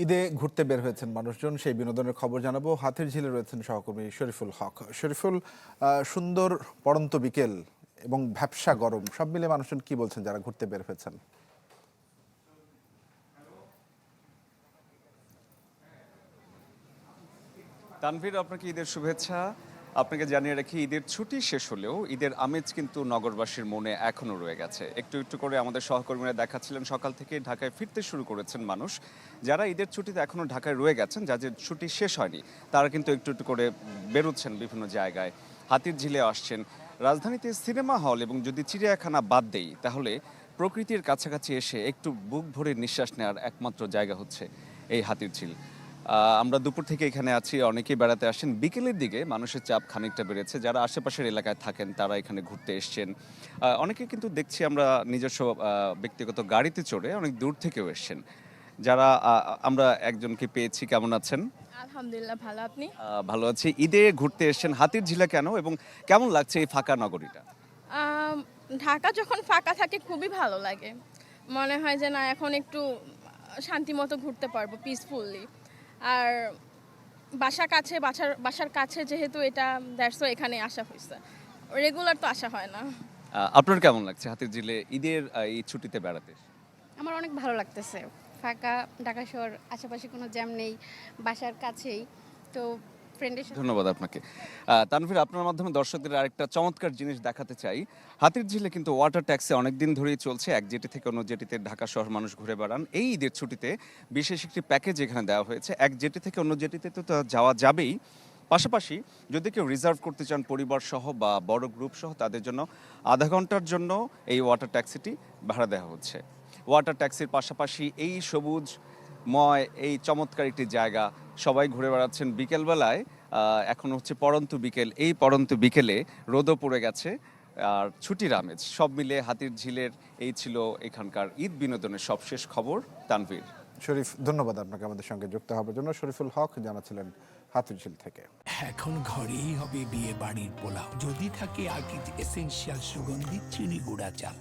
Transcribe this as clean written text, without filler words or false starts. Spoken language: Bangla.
ঈদে ঘুরতে বের হয়েছেন মানুষজন, সেই বিনোদনের খবর জানাবো। হাতির ঝিলে রয়েছেন সহকর্মী শরীফুল হক। শরীফুল, সুন্দর পড়ন্ত বিকেল এবং ভ্যাপসা গরম সব মিলে মানুষজন কি বলছেন যারা ঘুরতে বের হয়েছেন? তানভীর, আপনাকে ঈদের শুভেচ্ছা। আপনাকে জানিয়ে রাখি, ঈদের ছুটি শেষ হলেও ঈদের আমেজ কিন্তু নগরবাসীর মনে এখনও রয়ে গেছে। একটু একটু করে আমাদের সহকর্মীরা দেখাচ্ছিলেন, সকাল থেকে ঢাকায় ফিরতে শুরু করেছেন মানুষ। যারা ঈদের ছুটিতে এখনও ঢাকায় রয়ে গেছেন, যাদের ছুটি শেষ হয়নি, তারা কিন্তু একটু একটু করে বেরোচ্ছেন বিভিন্ন জায়গায়, হাতির ঝিলে আসছেন। রাজধানীতে সিনেমা হল এবং যদি চিড়িয়াখানা বাদ দেই, তাহলে প্রকৃতির কাছাকাছি এসে একটু বুক ভরে নিঃশ্বাস নেওয়ার একমাত্র জায়গা হচ্ছে এই হাতির ঝিল। আমরা দুপুর থেকে এখানে আছি, অনেকেই বেড়াতে আসেন। বিকেলের দিকে মানুষের চাপ খানিকটা বেড়েছে, যারা আশেপাশের এলাকায় থাকেন তারা এখানে ঘুরতে এসছেন। অনেকে কিন্তু দেখছি আমরা নিজস্ব ব্যক্তিগত গাড়িতে চড়ে অনেক দূর থেকেও এসছেন। যারা আমরা একজনকে পেয়েছি। কেমন আছেন? আলহামদুলিল্লাহ ভালো, আপনি? ভালো আছি। ঈদে ঘুরতে এসছেন হাতির ঝিলে কেন এবং কেমন লাগছে এই ফাঁকা নগরীটা? আম, ঢাকা যখন ফাঁকা থাকে খুবই ভালো লাগে। মনে হয় যে না, এখন একটু শান্তি মতো ঘুরতে পারবো পিসফুলি। আর বাসার কাছে যেহেতু এটা, দ্যাটস এখানে আসা হয়েছে। রেগুলার তো আসা হয় না। আপনার কেমন লাগছে হাতির ঝিলে ঈদের এই ছুটিতে বেড়াতে? আমার অনেক ভালো লাগতেছে। ফাঁকা ঢাকা শহর, আশেপাশে কোনো জ্যাম নেই, বাসার কাছেই। তো ফ্রেন্ডের সাথে ধন্যবাদ আপনাকে। তানভীর, আপনার মাধ্যমে দর্শকদের আরেকটা চমৎকার জিনিস দেখাতে চাই। হাতির ঝিলে কিন্তু ওয়াটার ট্যাক্সি অনেকদিন ধরেই চলছে। এক জেটি থেকে অন্য জেটিতে ঢাকা শহর মানুষ ঘুরে বেড়ান। এই ঈদের ছুটিতে বিশেষ একটি প্যাকেজ এখানে দেওয়া হয়েছে। এক জেটি থেকে অন্য জেটিতে তো যাওয়া যাবেই, পাশাপাশি যদি কেউ রিজার্ভ করতে চান পরিবার সহ বা বড় গ্রুপ সহ, তাদের জন্য আধা ঘন্টার জন্য এই ওয়াটার ট্যাক্সিটি ভাড়া দেওয়া হচ্ছে। ওয়াটার ট্যাক্সির পাশাপাশি এই সবুজ ময় এই চমৎকার একটি জায়গা সবাই ঘুরে বেড়াচ্ছেন বিকেলবেলায়। এখন হচ্ছে পড়ন্ত বিকেল, এই পড়ন্ত বিকেলে রোদও পড়ে গেছে আর ছুটির আমেজ সব মিলে হাতির ঝিলের এই ছিল এখানকার ঈদ বিনোদনের সবশেষ খবর। তানভীর। শরীফ, ধন্যবাদ আপনাকে আমাদের সঙ্গে যুক্ত হওয়ার জন্য। শরীফুল হক জানাচ্ছিলেন হাতির ঝিল থেকে। এখন ঘরেই হবে বিয়ে বাড়ির পোলাও, যদি থাকে আকিজ এসেনশিয়াল সুগন্ধি চিনি গুঁড়া চাল।